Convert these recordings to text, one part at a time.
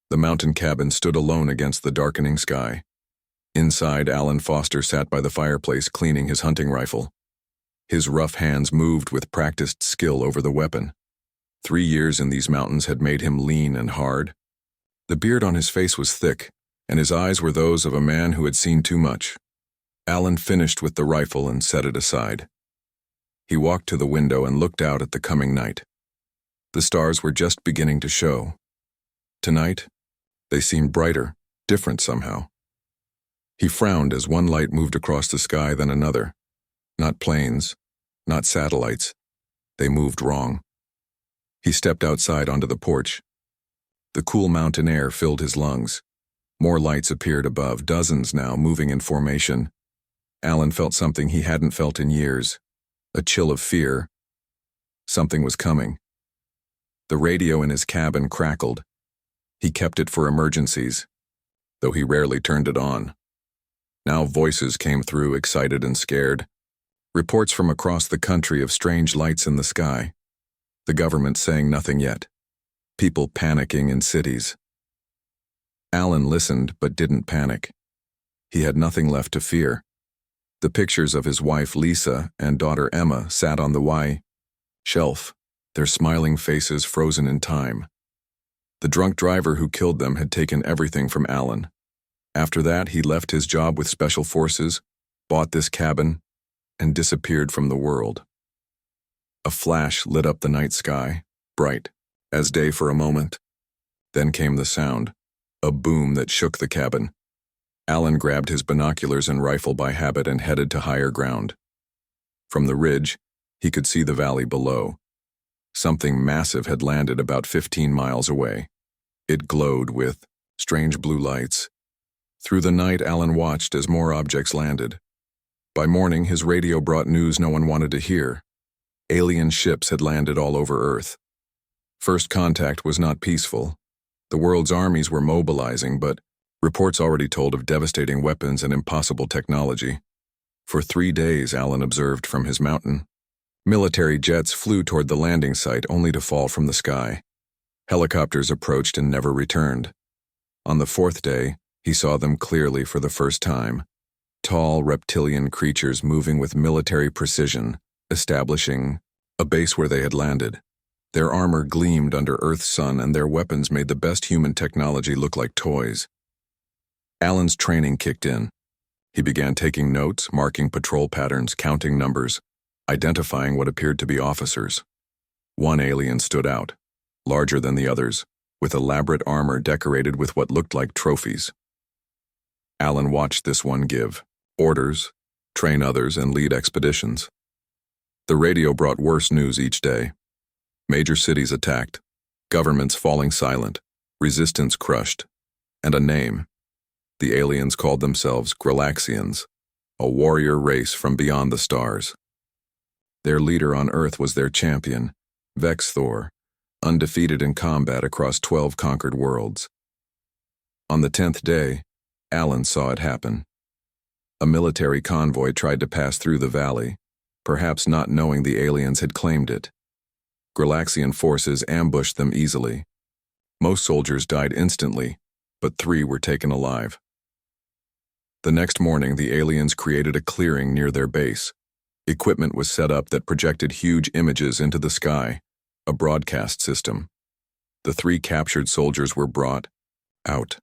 The mountain cabin stood alone against the darkening sky. Inside, Alan Foster sat by the fireplace cleaning his hunting rifle. His rough hands moved with practiced skill over the weapon. 3 years in these mountains had made him lean and hard. The beard on his face was thick, and his eyes were those of a man who had seen too much. Alan finished with the rifle and set it aside. He walked to the window and looked out at the coming night. The stars were just beginning to show. Tonight, they seemed brighter, different somehow. He frowned as one light moved across the sky, then another. Not planes, not satellites. They moved wrong. He stepped outside onto the porch. The cool mountain air filled his lungs. More lights appeared above, dozens now, moving in formation. Alan felt something he hadn't felt in years. A chill of fear. Something was coming. The radio in his cabin crackled. He kept it for emergencies, though he rarely turned it on. Now voices came through, excited and scared. Reports from across the country of strange lights in the sky. The government saying nothing yet. People panicking in cities. Alan listened but didn't panic. He had nothing left to fear. The pictures of his wife Lisa and daughter Emma sat on the Y shelf, their smiling faces frozen in time. The drunk driver who killed them had taken everything from Alan. After that, he left his job with Special Forces, bought this cabin, and disappeared from the world. A flash lit up the night sky, bright as day for a moment. Then came the sound, a boom that shook the cabin. Alan grabbed his binoculars and rifle by habit and headed to higher ground. From the ridge, he could see the valley below. Something massive had landed about 15 miles away. It glowed with strange blue lights. Through the night, Alan watched as more objects landed. By morning, his radio brought news no one wanted to hear. Alien ships had landed all over Earth. First contact was not peaceful. The world's armies were mobilizing, but reports already told of devastating weapons and impossible technology. For 3 days, Alan observed from his mountain. Military jets flew toward the landing site only to fall from the sky. Helicopters approached and never returned. On the 4th day, he saw them clearly for the first time. Tall reptilian creatures moving with military precision, establishing a base where they had landed. Their armor gleamed under Earth's sun, and their weapons made the best human technology look like toys. Alan's training kicked in. He began taking notes, marking patrol patterns, counting numbers, identifying what appeared to be officers. One alien stood out, larger than the others, with elaborate armor decorated with what looked like trophies. Alan watched this one give orders, train others, and lead expeditions. The radio brought worse news each day. Major cities attacked, governments falling silent, resistance crushed, and a name. The aliens called themselves Galaxians, a warrior race from beyond the stars. Their leader on Earth was their champion, Vexthor, undefeated in combat across 12 conquered worlds. On the 10th day, Alan saw it happen. A military convoy tried to pass through the valley, perhaps not knowing the aliens had claimed it. Galaxian forces ambushed them easily. Most soldiers died instantly, but 3 were taken alive. The next morning, the aliens created a clearing near their base. Equipment was set up that projected huge images into the sky, a broadcast system. The 3 captured soldiers were brought out.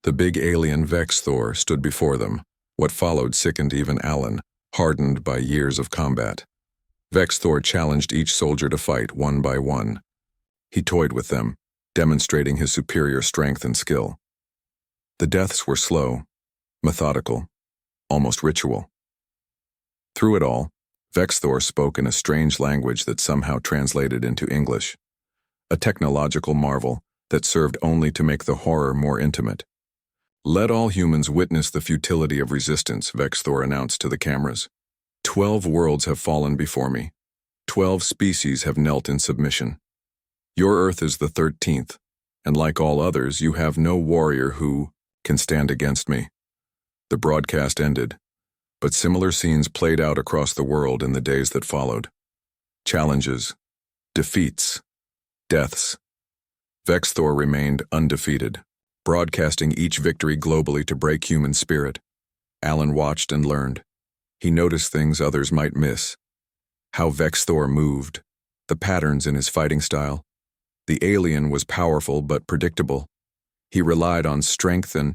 The big alien Vexthor stood before them. What followed sickened even Alan, hardened by years of combat. Vexthor challenged each soldier to fight one by one. He toyed with them, demonstrating his superior strength and skill. The deaths were slow, methodical, almost ritual. Through it all, Vexthor spoke in a strange language that somehow translated into English, a technological marvel that served only to make the horror more intimate. "Let all humans witness the futility of resistance," Vexthor announced to the cameras. 12 worlds have fallen before me. 12 species have knelt in submission. Your Earth is the 13th, and like all others, you have no warrior who can stand against me. The broadcast ended, but similar scenes played out across the world in the days that followed. Challenges, defeats, deaths. Vexthor remained undefeated, broadcasting each victory globally to break human spirit. Alan watched and learned. He noticed things others might miss. How Vexthor moved, the patterns in his fighting style. The alien was powerful but predictable. He relied on strength and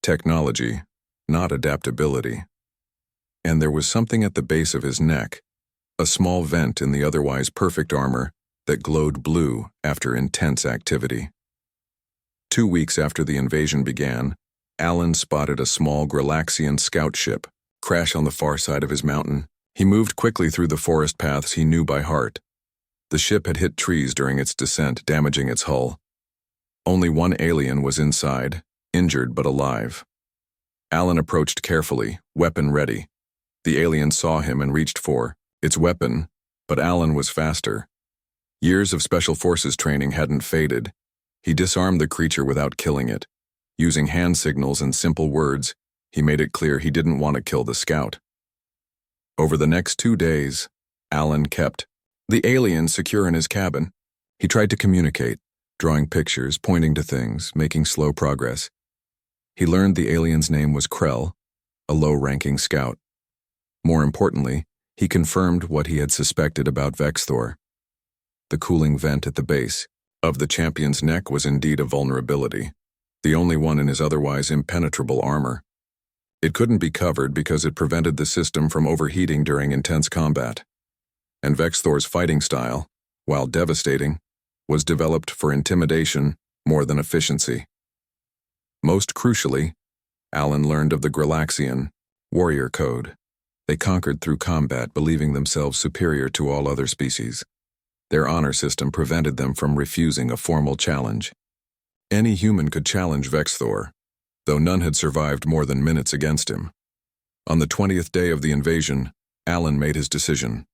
technology, not adaptability. And there was something at the base of his neck, a small vent in the otherwise perfect armor that glowed blue after intense activity. 2 weeks after the invasion began, Alan spotted a small Galaxian scout ship crash on the far side of his mountain. He moved quickly through the forest paths he knew by heart. The ship had hit trees during its descent, damaging its hull. Only one alien was inside, injured but alive. Alan approached carefully, weapon ready. The alien saw him and reached for its weapon, but Alan was faster. Years of special forces training hadn't faded. He disarmed the creature without killing it. Using hand signals and simple words, he made it clear he didn't want to kill the scout. Over the next 2 days, Alan kept the alien secure in his cabin. He tried to communicate, drawing pictures, pointing to things, making slow progress. He learned the alien's name was Krell, a low-ranking scout. More importantly, he confirmed what he had suspected about Vexthor. The cooling vent at the base of the champion's neck was indeed a vulnerability, the only one in his otherwise impenetrable armor. It couldn't be covered because it prevented the system from overheating during intense combat. And Vexthor's fighting style, while devastating, was developed for intimidation more than efficiency. Most crucially, Alan learned of the Galaxian warrior code. They conquered through combat, believing themselves superior to all other species. Their honor system prevented them from refusing a formal challenge. Any human could challenge Vexthor, though none had survived more than minutes against him. On the 20th day of the invasion, Alan made his decision.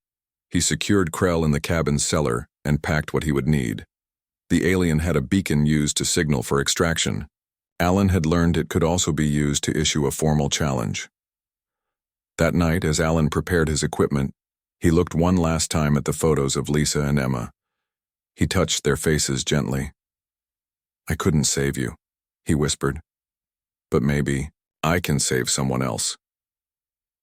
He secured Krell in the cabin's cellar and packed what he would need. The alien had a beacon used to signal for extraction. Alan had learned it could also be used to issue a formal challenge. That night, as Alan prepared his equipment, he looked one last time at the photos of Lisa and Emma. He touched their faces gently. "I couldn't save you," he whispered. "But maybe I can save someone else."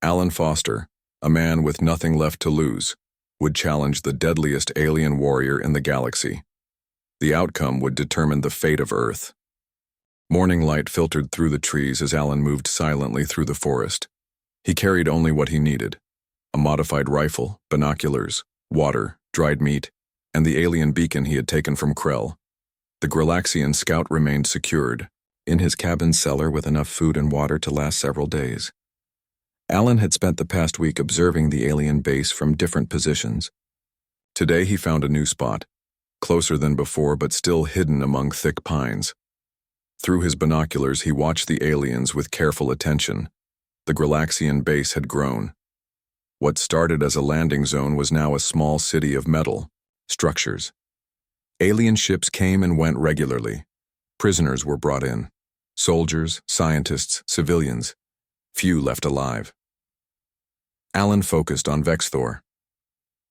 Alan Foster, a man with nothing left to lose, would challenge the deadliest alien warrior in the galaxy. The outcome would determine the fate of Earth. Morning light filtered through the trees as Alan moved silently through the forest. He carried only what he needed: a modified rifle, binoculars, water, dried meat, and the alien beacon he had taken from Krell. The Galaxian scout remained secured, in his cabin cellar with enough food and water to last several days. Alan had spent the past week observing the alien base from different positions. Today he found a new spot, closer than before but still hidden among thick pines. Through his binoculars he watched the aliens with careful attention. The Galaxian base had grown. What started as a landing zone was now a small city of metal structures. Alien ships came and went regularly. Prisoners were brought in. Soldiers, scientists, civilians. Few left alive. Alan focused on Vexthor.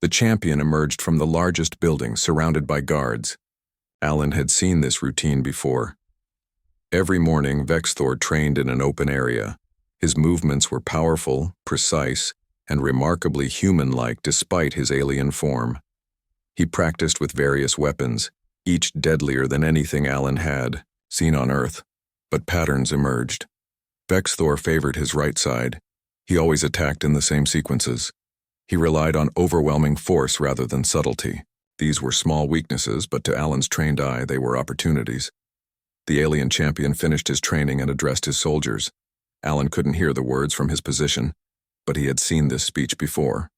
The champion emerged from the largest building, surrounded by guards. Alan had seen this routine before. Every morning, Vexthor trained in an open area. His movements were powerful, precise, and remarkably human-like despite his alien form. He practiced with various weapons, each deadlier than anything Alan had seen on Earth, but patterns emerged. Vexthor favored his right side. He always attacked in the same sequences. He relied on overwhelming force rather than subtlety. These were small weaknesses, but to Alan's trained eye, they were opportunities. The alien champion finished his training and addressed his soldiers. Alan couldn't hear the words from his position, but he had seen this speech before.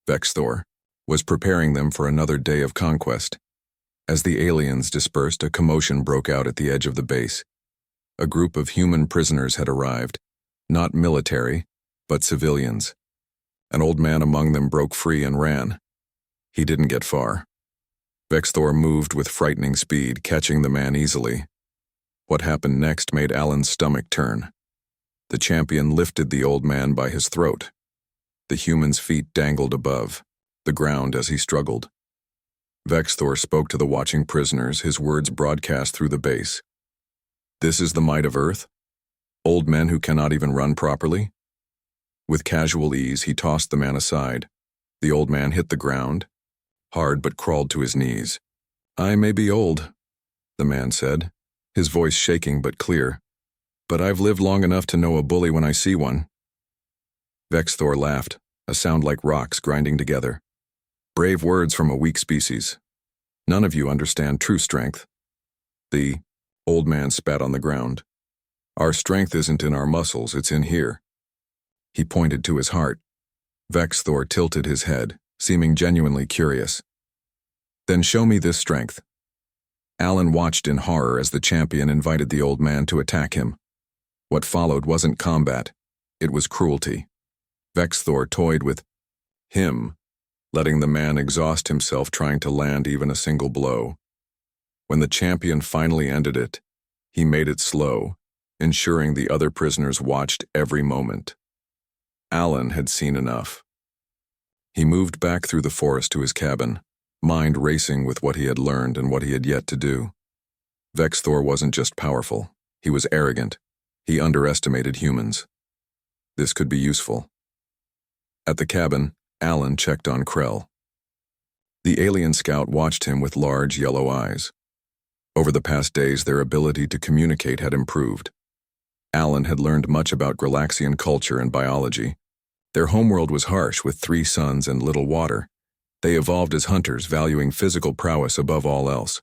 Vexthor was preparing them for another day of conquest. As the aliens dispersed, a commotion broke out at the edge of the base. A group of human prisoners had arrived, not military, but civilians. An old man among them broke free and ran. He didn't get far. Vexthor moved with frightening speed, catching the man easily. What happened next made Alan's stomach turn. The champion lifted the old man by his throat. The human's feet dangled above the ground as he struggled. Vexthor spoke to the watching prisoners, his words broadcast through the base. This is the might of Earth? Old men who cannot even run properly? With casual ease, he tossed the man aside. The old man hit the ground, hard but crawled to his knees. I may be old, the man said, his voice shaking but clear, but I've lived long enough to know a bully when I see one. Vexthor laughed, a sound like rocks grinding together. Brave words from a weak species. None of you understand true strength. The old man spat on the ground. Our strength isn't in our muscles, it's in here. He pointed to his heart. Vexthor tilted his head, seeming genuinely curious. Then show me this strength. Alan watched in horror as the champion invited the old man to attack him. What followed wasn't combat, it was cruelty. Vexthor toyed with him, letting the man exhaust himself trying to land even a single blow. When the champion finally ended it, he made it slow, ensuring the other prisoners watched every moment. Alan had seen enough. He moved back through the forest to his cabin, mind racing with what he had learned and what he had yet to do. Vexthor wasn't just powerful, he was arrogant. He underestimated humans. This could be useful. At the cabin, Alan checked on Krell. The alien scout watched him with large yellow eyes. Over the past days, their ability to communicate had improved. Alan had learned much about Galaxian culture and biology. Their homeworld was harsh, with 3 suns and little water. They evolved as hunters, valuing physical prowess above all else.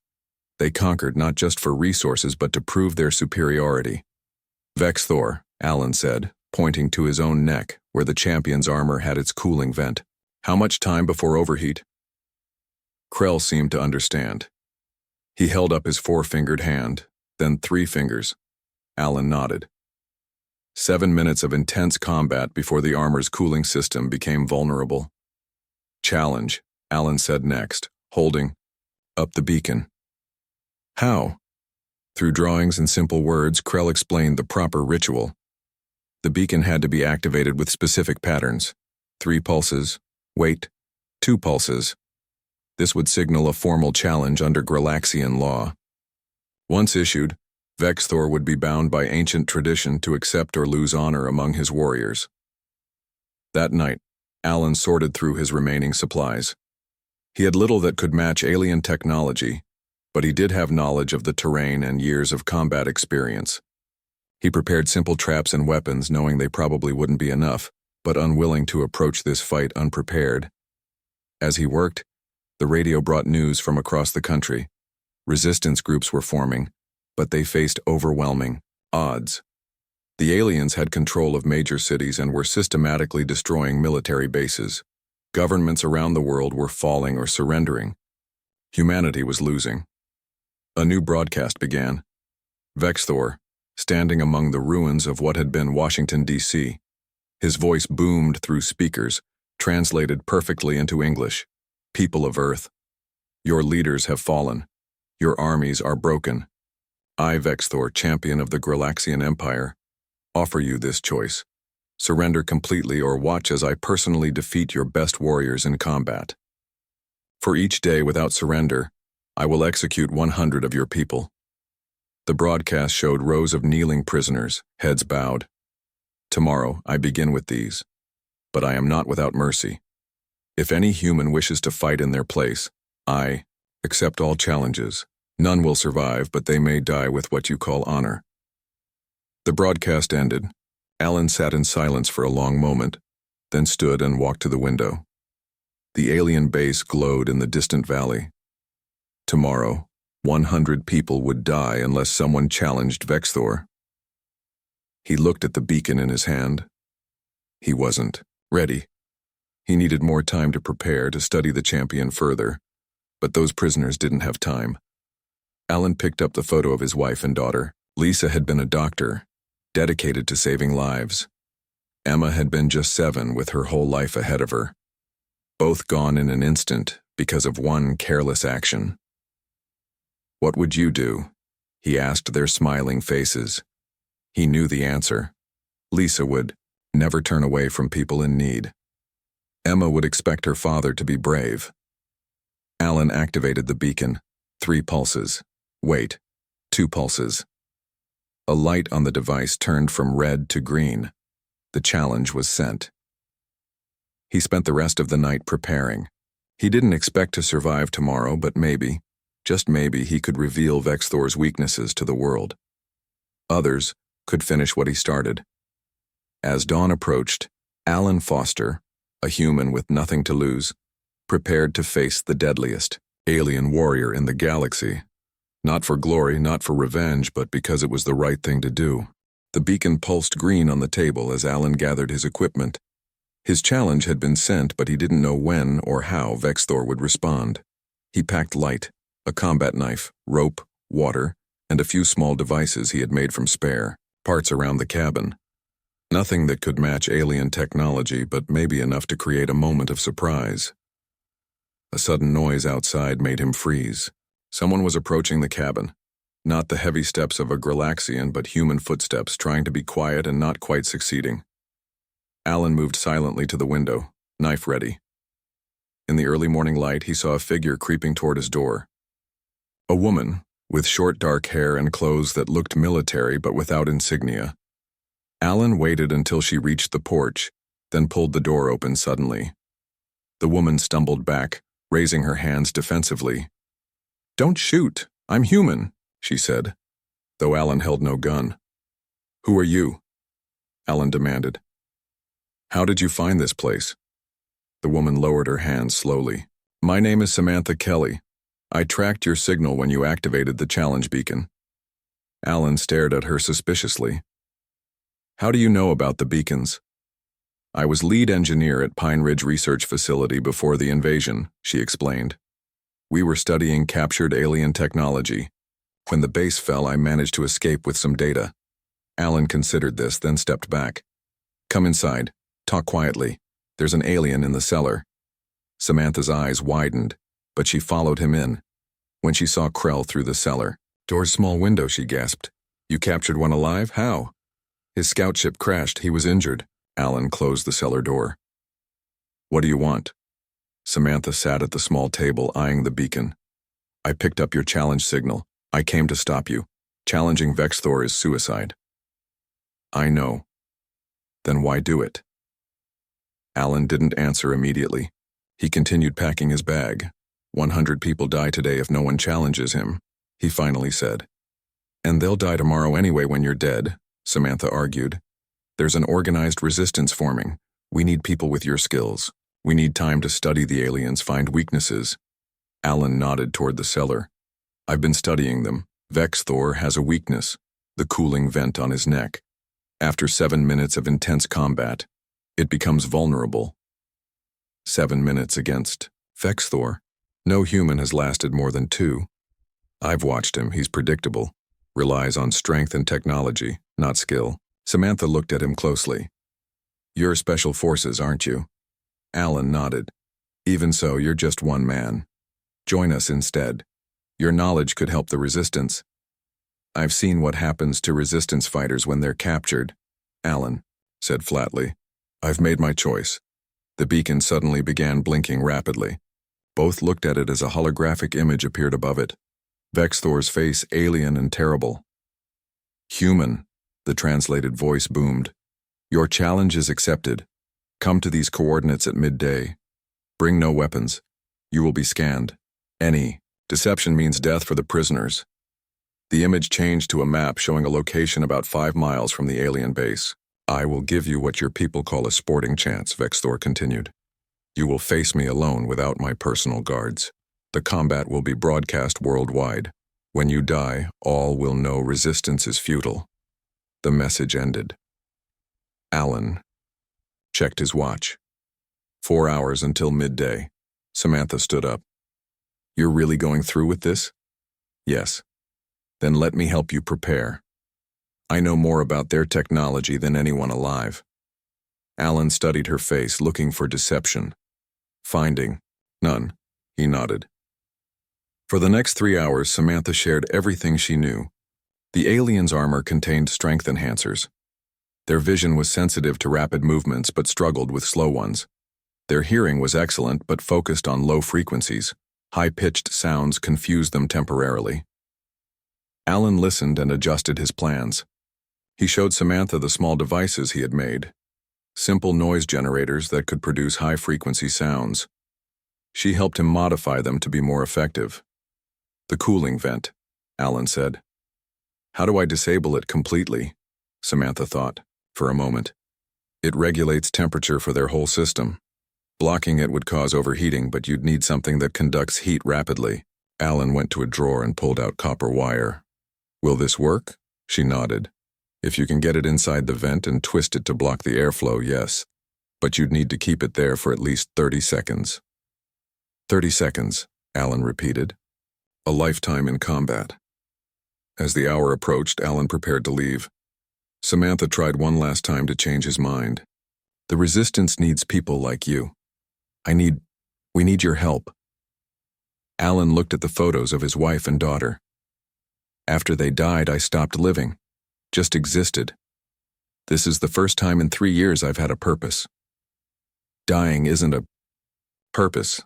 They conquered not just for resources, but to prove their superiority. Vexthor, Alan said, pointing to his own neck, where the champion's armor had its cooling vent. How much time before overheat? Krell seemed to understand. He held up his 4-fingered hand, then 3 fingers. Alan nodded. 7 minutes of intense combat before the armor's cooling system became vulnerable. Challenge, Alan said next, holding up the beacon. How? Through drawings and simple words, Krell explained the proper ritual. The beacon had to be activated with specific patterns. 3 pulses, wait, 2 pulses. This would signal a formal challenge under Galaxian law. Once issued, Vexthor would be bound by ancient tradition to accept or lose honor among his warriors. That night, Alan sorted through his remaining supplies. He had little that could match alien technology, but he did have knowledge of the terrain and years of combat experience. He prepared simple traps and weapons, knowing they probably wouldn't be enough, but unwilling to approach this fight unprepared. As he worked, the radio brought news from across the country. Resistance groups were forming, but they faced overwhelming odds. The aliens had control of major cities and were systematically destroying military bases. Governments around the world were falling or surrendering. Humanity was losing. A new broadcast began. Vexthor, standing among the ruins of what had been Washington, D.C. His voice boomed through speakers, translated perfectly into English. People of Earth, your leaders have fallen. Your armies are broken. I, Vexthor, champion of the Galaxian Empire, offer you this choice. Surrender completely or watch as I personally defeat your best warriors in combat. For each day without surrender, I will execute 100 of your people. The broadcast showed rows of kneeling prisoners, heads bowed. Tomorrow, I begin with these. But I am not without mercy. If any human wishes to fight in their place, I accept all challenges. None will survive, but they may die with what you call honor. The broadcast ended. Alan sat in silence for a long moment, then stood and walked to the window. The alien base glowed in the distant valley. Tomorrow, 100 people would die unless someone challenged Vexthor. He looked at the beacon in his hand. He wasn't ready. He needed more time to prepare, to study the champion further, but those prisoners didn't have time. Alan picked up the photo of his wife and daughter. Lisa had been a doctor, dedicated to saving lives. Emma had been just 7 with her whole life ahead of her. Both gone in an instant because of one careless action. What would you do? He asked their smiling faces. He knew the answer. Lisa would never turn away from people in need. Emma would expect her father to be brave. Alan activated the beacon. 3 pulses. Wait. 2 pulses. A light on the device turned from red to green. The challenge was sent. He spent the rest of the night preparing. He didn't expect to survive tomorrow, but maybe, just maybe, he could reveal Vexthor's weaknesses to the world. Others could finish what he started. As dawn approached, Alan Foster, a human with nothing to lose, prepared to face the deadliest alien warrior in the galaxy. Not for glory, not for revenge, but because it was the right thing to do. The beacon pulsed green on the table as Alan gathered his equipment. His challenge had been sent, but he didn't know when or how Vexthor would respond. He packed light, a combat knife, rope, water, and a few small devices he had made from spare parts around the cabin. Nothing that could match alien technology, but maybe enough to create a moment of surprise. A sudden noise outside made him freeze. Someone was approaching the cabin. Not the heavy steps of a Galaxian, but human footsteps trying to be quiet and not quite succeeding. Alan moved silently to the window, knife ready. In the early morning light, he saw a figure creeping toward his door. A woman, with short dark hair and clothes that looked military but without insignia. Alan waited until she reached the porch, then pulled the door open suddenly. The woman stumbled back, raising her hands defensively. "Don't shoot, I'm human," she said, though Alan held no gun. "Who are you?" Alan demanded. "How did you find this place?" The woman lowered her hands slowly. "My name is Samantha Kelly. I tracked your signal when you activated the challenge beacon." Alan stared at her suspiciously. "How do you know about the beacons?" "I was lead engineer at Pine Ridge Research Facility before the invasion," she explained. "We were studying captured alien technology. When the base fell, I managed to escape with some data." Alan considered this, then stepped back. "Come inside. Talk quietly. There's an alien in the cellar." Samantha's eyes widened, but she followed him in. When she saw Krell through the cellar, "Door's small window," she gasped. "You captured one alive? How?" "His scout ship crashed. He was injured." Alan closed the cellar door. "What do you want?" Samantha sat at the small table, eyeing the beacon. "I picked up your challenge signal. I came to stop you. Challenging Vexthor is suicide." "I know. Then why do it?" Alan didn't answer immediately. He continued packing his bag. 100 people die today if no one challenges him, he finally said. "And they'll die tomorrow anyway when you're dead," Samantha argued. "There's an organized resistance forming. We need people with your skills. We need time to study the aliens, find weaknesses." Alan nodded toward the cellar. "I've been studying them. Vexthor has a weakness, the cooling vent on his neck. After 7 minutes of intense combat, it becomes vulnerable." 7 minutes against Vexthor? No human has lasted more than 2. "I've watched him. He's predictable. Relies on strength and technology, not skill." Samantha looked at him closely. "You're special forces, aren't you?" Alan nodded. "Even so, you're just one man. Join us instead. Your knowledge could help the resistance." "I've seen what happens to resistance fighters when they're captured," Alan said flatly. "I've made my choice." The beacon suddenly began blinking rapidly. Both looked at it as a holographic image appeared above it. Vexthor's face alien and terrible. "Human," the translated voice boomed. "Your challenge is accepted. Come to these coordinates at midday. Bring no weapons. You will be scanned. Any deception means death for the prisoners." The image changed to a map showing a location about 5 miles from the alien base. "I will give you what your people call a sporting chance," Vexthor continued. "You will face me alone without my personal guards. The combat will be broadcast worldwide. When you die, all will know resistance is futile." The message ended. Alan checked his watch. 4 hours until midday. Samantha stood up. "You're really going through with this?" "Yes." "Then let me help you prepare. I know more about their technology than anyone alive." Alan studied her face, looking for deception. Finding none, he nodded. For the next 3 hours, Samantha shared everything she knew. The aliens' armor contained strength enhancers. Their vision was sensitive to rapid movements but struggled with slow ones. Their hearing was excellent but focused on low frequencies. High-pitched sounds confused them temporarily. Alan listened and adjusted his plans. He showed Samantha the small devices he had made, simple noise generators that could produce high-frequency sounds. She helped him modify them to be more effective. The cooling vent, Alan said. How do I disable it completely? Samantha thought, for a moment. It regulates temperature for their whole system. Blocking it would cause overheating, but you'd need something that conducts heat rapidly. Alan went to a drawer and pulled out copper wire. Will this work? She nodded. If you can get it inside the vent and twist it to block the airflow, yes. But you'd need to keep it there for at least 30 seconds. 30 seconds, Alan repeated. A lifetime in combat. As the hour approached, Alan prepared to leave. Samantha tried one last time to change his mind. The Resistance needs people like you. We need your help. Alan looked at the photos of his wife and daughter. After they died, I stopped living. Just existed. This is the first time in 3 years I've had a purpose. Dying isn't a purpose.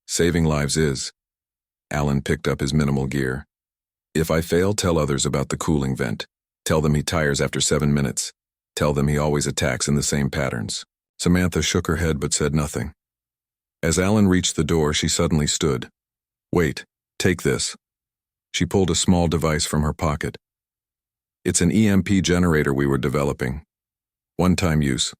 Saving lives is. Alan picked up his minimal gear. If I fail, tell others about the cooling vent. Tell them he tires after 7 minutes. Tell them he always attacks in the same patterns. Samantha shook her head but said nothing. As Alan reached the door, she suddenly stood. Wait, take this. She pulled a small device from her pocket. It's an EMP generator we were developing. One-time use,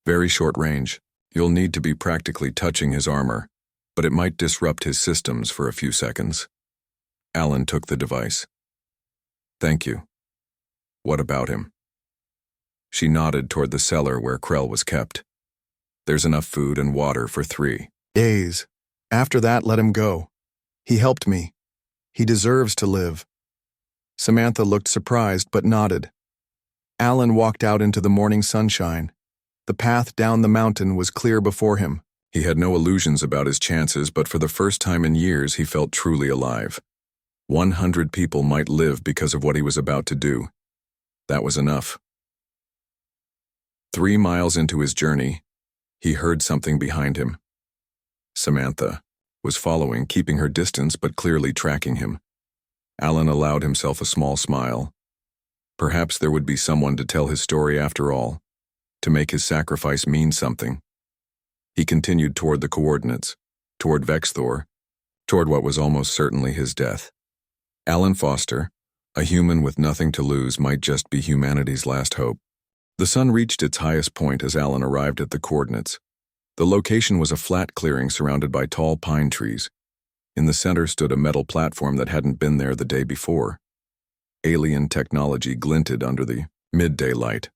very short range. You'll need to be practically touching his armor, but it might disrupt his systems for a few seconds. Alan took the device. Thank you. What about him? She nodded toward the cellar where Krell was kept. There's enough food and water for 3 days. After that, let him go. He helped me. He deserves to live. Samantha looked surprised but nodded. Alan walked out into the morning sunshine. The path down the mountain was clear before him. He had no illusions about his chances, but for the first time in years he felt truly alive. 100 people might live because of what he was about to do. That was enough. 3 miles into his journey, he heard something behind him. Samantha was following, keeping her distance but clearly tracking him. Alan allowed himself a small smile. Perhaps there would be someone to tell his story after all, to make his sacrifice mean something. He continued toward the coordinates, toward Vexthor, toward what was almost certainly his death. Alan Foster, a human with nothing to lose, might just be humanity's last hope. The sun reached its highest point as Alan arrived at the coordinates. The location was a flat clearing surrounded by tall pine trees. In the center stood a metal platform that hadn't been there the day before. Alien technology glinted under the midday light.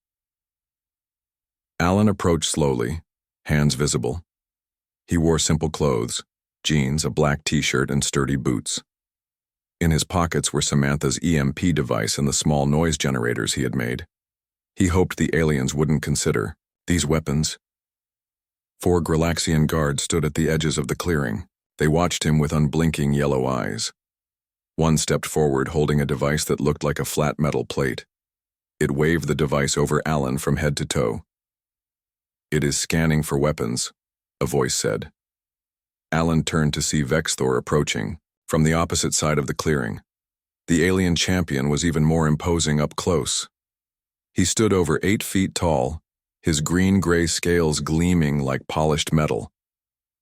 Alan approached slowly, hands visible. He wore simple clothes, jeans, a black t-shirt, and sturdy boots. In his pockets were Samantha's EMP device and the small noise generators he had made. He hoped the aliens wouldn't consider these weapons. 4 Gralaxian guards stood at the edges of the clearing. They watched him with unblinking yellow eyes. One stepped forward holding a device that looked like a flat metal plate. It waved the device over Alan from head to toe. It is scanning for weapons, a voice said. Alan turned to see Vexthor approaching, from the opposite side of the clearing. The alien champion was even more imposing up close. He stood over 8 feet tall, his green-gray scales gleaming like polished metal.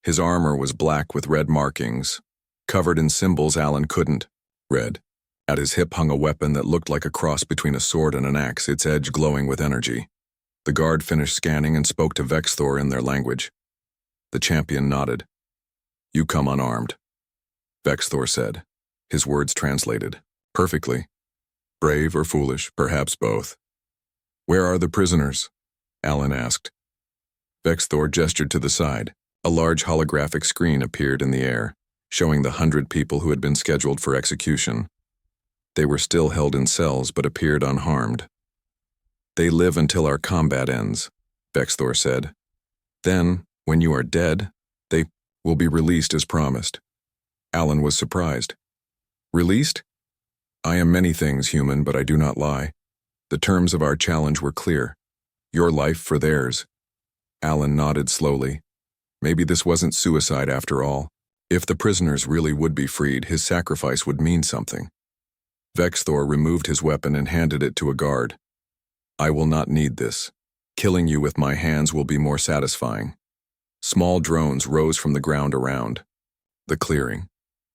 His armor was black with red markings, covered in symbols Alan couldn't read. At his hip hung a weapon that looked like a cross between a sword and an axe, its edge glowing with energy. The guard finished scanning and spoke to Vexthor in their language. The champion nodded. You come unarmed, Vexthor said, his words translated. Perfectly. Brave or foolish, perhaps both. Where are the prisoners? Alan asked. Vexthor gestured to the side. A large holographic screen appeared in the air, showing the 100 people who had been scheduled for execution. They were still held in cells but appeared unharmed. They live until our combat ends, Vexthor said. Then, when you are dead, they will be released as promised. Alan was surprised. Released? I am many things, human, but I do not lie. The terms of our challenge were clear. Your life for theirs. Alan nodded slowly. Maybe this wasn't suicide after all. If the prisoners really would be freed, his sacrifice would mean something. Vexthor removed his weapon and handed it to a guard. I will not need this. Killing you with my hands will be more satisfying. Small drones rose from the ground around the clearing.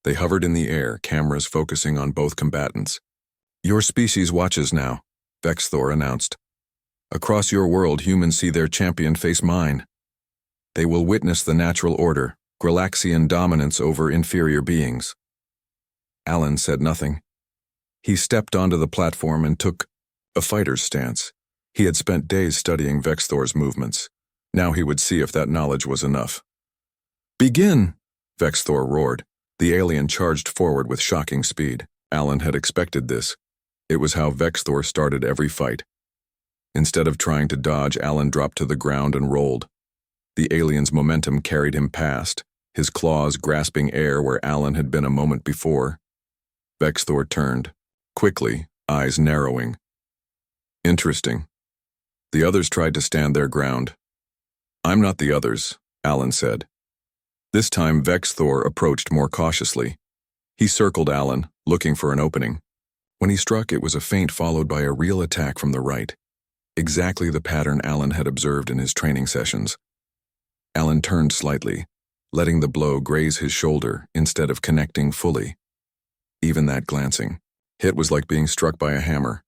They hovered in the air, cameras focusing on both combatants. Your species watches now, Vexthor announced. Across your world, humans see their champion face mine. They will witness the natural order, Galaxian dominance over inferior beings. Alan said nothing. He stepped onto the platform and took a fighter's stance. He had spent days studying Vexthor's movements. Now he would see if that knowledge was enough. Begin! Vexthor roared. The alien charged forward with shocking speed. Alan had expected this. It was how Vexthor started every fight. Instead of trying to dodge, Alan dropped to the ground and rolled. The alien's momentum carried him past, his claws grasping air where Alan had been a moment before. Vexthor turned, quickly, eyes narrowing. Interesting. The others tried to stand their ground. I'm not the others, Alan said. This time Vexthor approached more cautiously. He circled Alan, looking for an opening. When he struck, it was a feint followed by a real attack from the right. Exactly the pattern Alan had observed in his training sessions. Alan turned slightly, letting the blow graze his shoulder instead of connecting fully. Even that glancing hit was like being struck by a hammer.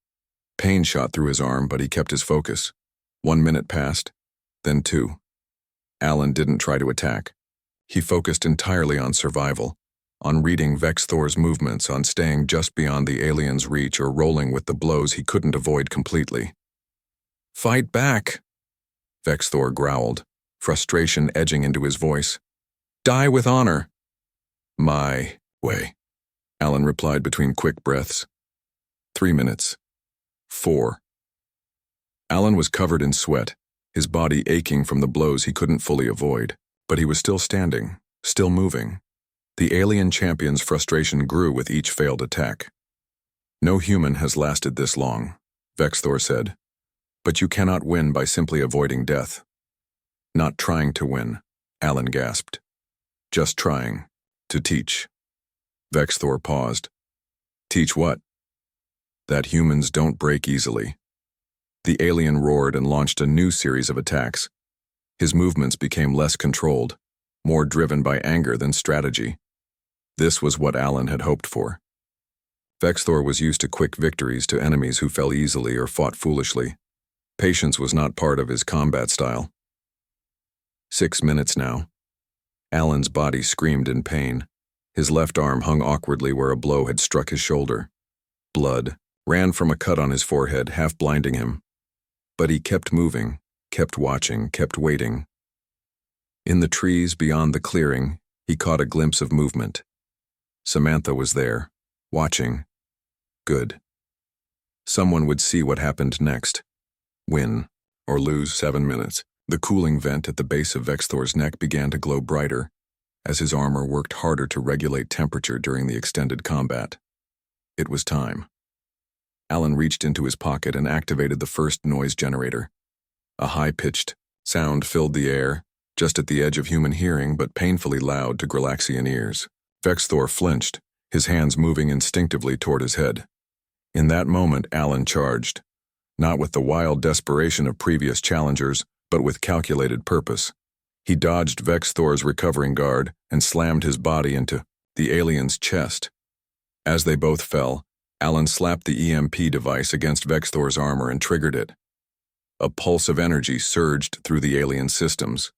Pain shot through his arm, but he kept his focus. 1 minute passed, then 2. Alan didn't try to attack. He focused entirely on survival, on reading Vexthor's movements, on staying just beyond the alien's reach or rolling with the blows he couldn't avoid completely. Fight back, Vexthor growled, frustration edging into his voice. Die with honor. My way, Alan replied between quick breaths. 3 minutes. 4. Alan was covered in sweat, his body aching from the blows he couldn't fully avoid. But he was still standing, still moving. The alien champion's frustration grew with each failed attack. No human has lasted this long, Vexthor said. But you cannot win by simply avoiding death. Not trying to win, Alan gasped. Just trying to teach. Vexthor paused. Teach what? That humans don't break easily. The alien roared and launched a new series of attacks. His movements became less controlled, more driven by anger than strategy. This was what Alan had hoped for. Vexthor was used to quick victories to enemies who fell easily or fought foolishly. Patience was not part of his combat style. 6 minutes now. Alan's body screamed in pain. His left arm hung awkwardly where a blow had struck his shoulder. Blood ran from a cut on his forehead, half blinding him. But he kept moving. Kept watching, kept waiting. In the trees beyond the clearing, he caught a glimpse of movement. Samantha was there, watching. Good. Someone would see what happened next. Win, or lose 7 minutes. The cooling vent at the base of Vexthor's neck began to glow brighter, as his armor worked harder to regulate temperature during the extended combat. It was time. Alan reached into his pocket and activated the first noise generator. A high-pitched sound filled the air, just at the edge of human hearing but painfully loud to Galaxian ears. Vexthor flinched, his hands moving instinctively toward his head. In that moment, Alan charged, not with the wild desperation of previous challengers, but with calculated purpose. He dodged Vexthor's recovering guard and slammed his body into the alien's chest. As they both fell, Alan slapped the EMP device against Vexthor's armor and triggered it. A pulse of energy surged through the alien systems.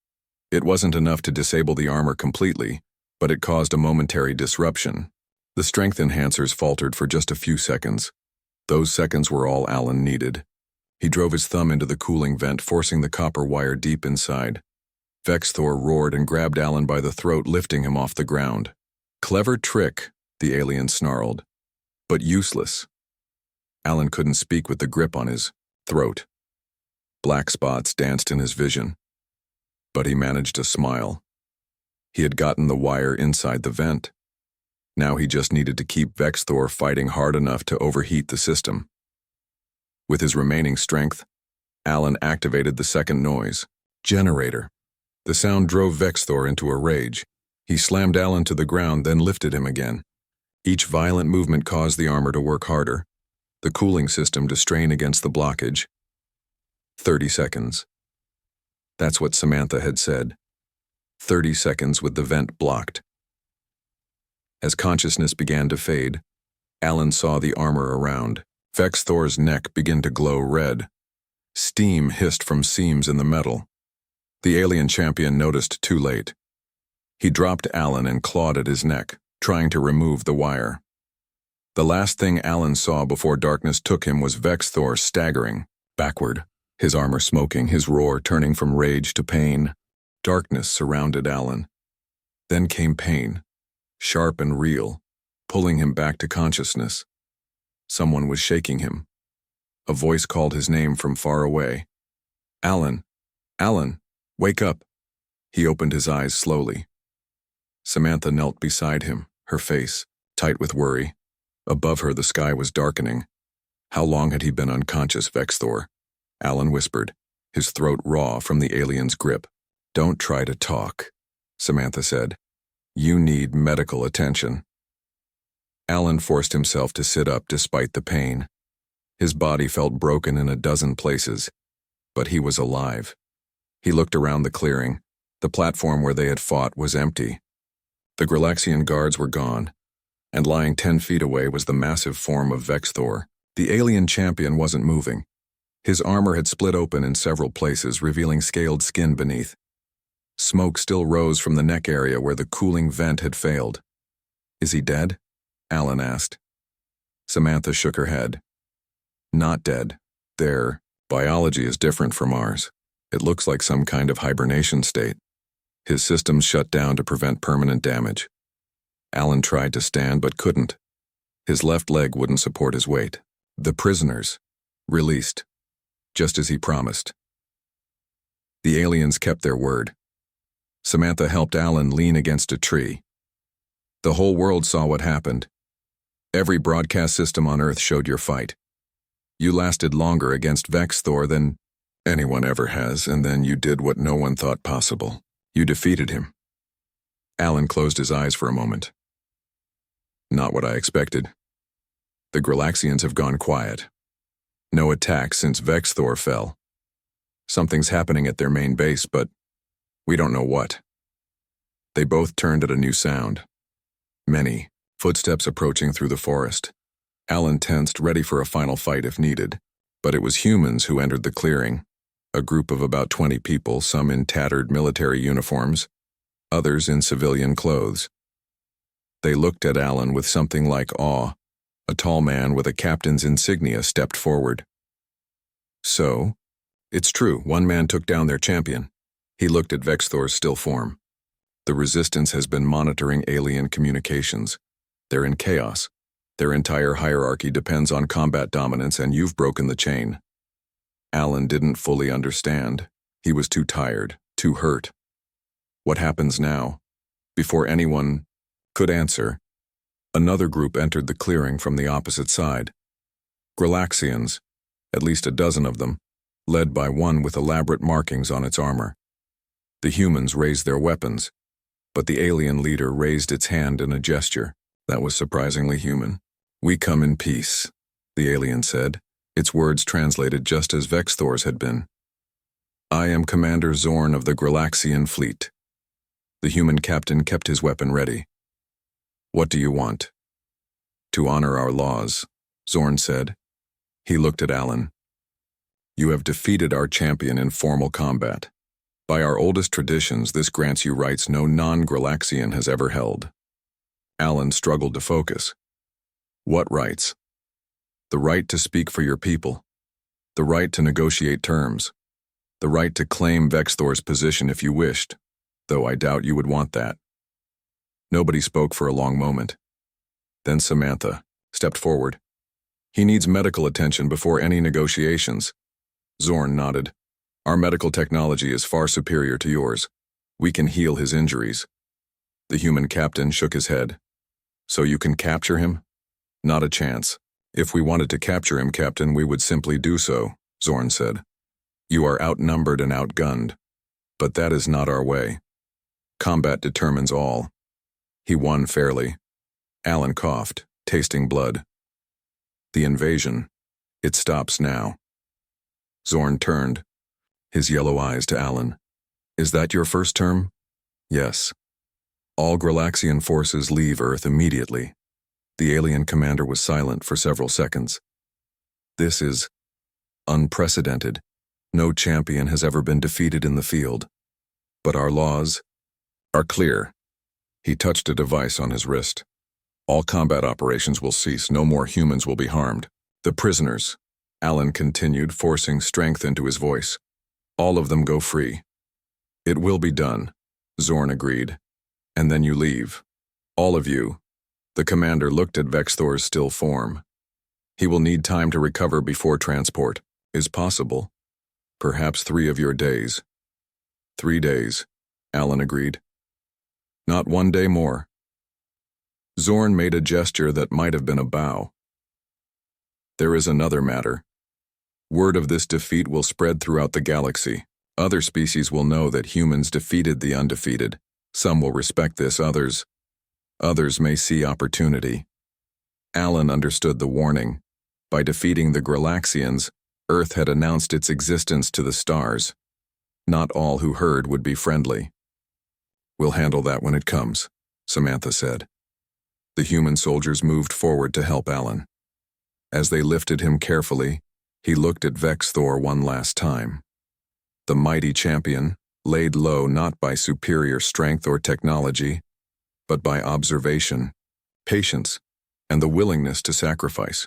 It wasn't enough to disable the armor completely, but it caused a momentary disruption. The strength enhancers faltered for just a few seconds. Those seconds were all Alan needed. He drove his thumb into the cooling vent, forcing the copper wire deep inside. Vexthor roared and grabbed Alan by the throat, lifting him off the ground. Clever trick, the alien snarled, but useless. Alan couldn't speak with the grip on his throat. Black spots danced in his vision, but he managed to smile. He had gotten the wire inside the vent. Now he just needed to keep Vexthor fighting hard enough to overheat the system. With his remaining strength, Alan activated the second noise generator. The sound drove Vexthor into a rage. He slammed Alan to the ground, then lifted him again. Each violent movement caused the armor to work harder, the cooling system to strain against the blockage. 30 seconds. That's what Samantha had said. 30 seconds with the vent blocked. As consciousness began to fade, Alan saw the armor around. Vex Thor's neck began to glow red. Steam hissed from seams in the metal. The alien champion noticed too late. He dropped Alan and clawed at his neck, trying to remove the wire. The last thing Alan saw before darkness took him was Vex Thor staggering backward, his armor smoking, his roar turning from rage to pain. Darkness surrounded Alan. Then came pain, sharp and real, pulling him back to consciousness. Someone was shaking him. A voice called his name from far away. Alan, Alan, wake up. He opened his eyes slowly. Samantha knelt beside him, her face tight with worry. Above her, the sky was darkening. How long had he been unconscious, Vex Thor? Alan whispered, his throat raw from the alien's grip. Don't try to talk, Samantha said. You need medical attention. Alan forced himself to sit up despite the pain. His body felt broken in a dozen places, but he was alive. He looked around the clearing. The platform where they had fought was empty. The Galaxian guards were gone, and lying 10 feet away was the massive form of Vex Thor. The alien champion wasn't moving. His armor had split open in several places, revealing scaled skin beneath. Smoke still rose from the neck area where the cooling vent had failed. Is he dead? Alan asked. Samantha shook her head. Not dead. Their biology is different from ours. It looks like some kind of hibernation state. His systems shut down to prevent permanent damage. Alan tried to stand but couldn't. His left leg wouldn't support his weight. The prisoners, released, just as he promised. The aliens kept their word. Samantha helped Alan lean against a tree. The whole world saw what happened. Every broadcast system on Earth showed your fight. You lasted longer against Vex Thor than anyone ever has, and then you did what no one thought possible. You defeated him. Alan closed his eyes for a moment. Not what I expected. The Galaxians have gone quiet. No attacks since Vex Thor fell. Something's happening at their main base, but we don't know what. They both turned at a new sound. Many footsteps approaching through the forest. Alan tensed, ready for a final fight if needed. But it was humans who entered the clearing. A group of about 20 people, some in tattered military uniforms, others in civilian clothes. They looked at Alan with something like awe. A tall man with a captain's insignia stepped forward. So, it's true, one man took down their champion. He looked at Vex Thor's still form. The Resistance has been monitoring alien communications. They're in chaos. Their entire hierarchy depends on combat dominance, and you've broken the chain. Alan didn't fully understand. He was too tired, too hurt. What happens now? Before anyone could answer, another group entered the clearing from the opposite side. Galaxians, at least a dozen of them, led by one with elaborate markings on its armor. The humans raised their weapons, but the alien leader raised its hand in a gesture that was surprisingly human. We come in peace, the alien said, its words translated just as Vex Thor's had been. I am Commander Zorn of the Galaxian fleet. The human captain kept his weapon ready. What do you want? To honor our laws, Zorn said. He looked at Alan. You have defeated our champion in formal combat. By our oldest traditions, this grants you rights no non-Galaxian has ever held. Alan struggled to focus. What rights? The right to speak for your people. The right to negotiate terms. The right to claim Vex Thor's position if you wished, though I doubt you would want that. Nobody spoke for a long moment. Then Samantha stepped forward. He needs medical attention before any negotiations. Zorn nodded. Our medical technology is far superior to yours. We can heal his injuries. The human captain shook his head. So you can capture him? Not a chance. If we wanted to capture him, Captain, we would simply do so, Zorn said. You are outnumbered and outgunned. But that is not our way. Combat determines all. He won fairly. Alan coughed, tasting blood. The invasion. It stops now. Zorn turned, his yellow eyes to Alan. Is that your first term? Yes. All Galaxian forces leave Earth immediately. The alien commander was silent for several seconds. This is unprecedented. No champion has ever been defeated in the field. But our laws are clear. He touched a device on his wrist. All combat operations will cease. No more humans will be harmed. The prisoners, Alan continued, forcing strength into his voice. All of them go free. It will be done, Zorn agreed. And then you leave. All of you. The commander looked at Vexthor's still form. He will need time to recover before transport. Is possible. Perhaps 3 of your days. 3 days, Alan agreed. Not 1 day more. Zorn made a gesture that might have been a bow. There is another matter. Word of this defeat will spread throughout the galaxy. Other species will know that humans defeated the undefeated. Some will respect this, others may see opportunity. Alan understood the warning. By defeating the Galaxians, Earth had announced its existence to the stars. Not all who heard would be friendly. We'll handle that when it comes, Samantha said. The human soldiers moved forward to help Alan. As they lifted him carefully, he looked at Vexthor one last time. The mighty champion, laid low not by superior strength or technology, but by observation, patience, and the willingness to sacrifice.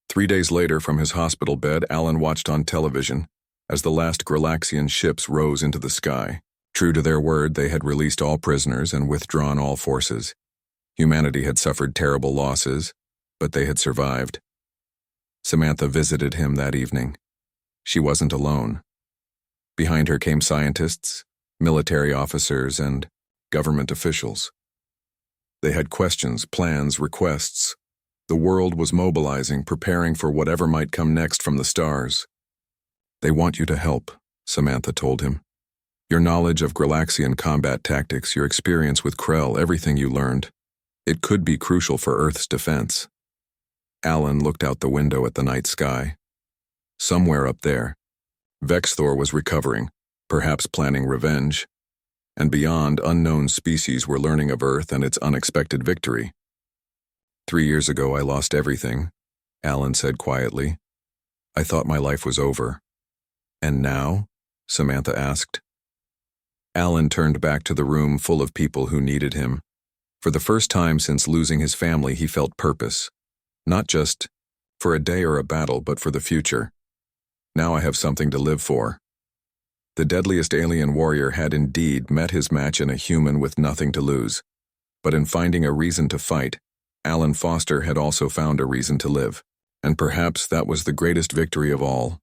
3 days later, from his hospital bed, Alan watched on television as the last Galaxian ships rose into the sky. True to their word, they had released all prisoners and withdrawn all forces. Humanity had suffered terrible losses, but they had survived. Samantha visited him that evening. She wasn't alone. Behind her came scientists, military officers, and government officials. They had questions, plans, requests. The world was mobilizing, preparing for whatever might come next from the stars. They want you to help, Samantha told him. Your knowledge of Galaxian combat tactics, your experience with Krell, everything you learned. It could be crucial for Earth's defense. Alan looked out the window at the night sky. Somewhere up there, Vexthor was recovering, perhaps planning revenge. And beyond, unknown species were learning of Earth and its unexpected victory. 3 years ago, I lost everything, Alan said quietly. I thought my life was over. And now? Samantha asked. Alan turned back to the room full of people who needed him. For the first time since losing his family, he felt purpose. Not just for a day or a battle, but for the future. Now I have something to live for. The deadliest alien warrior had indeed met his match in a human with nothing to lose. But in finding a reason to fight, Alan Foster had also found a reason to live. And perhaps that was the greatest victory of all.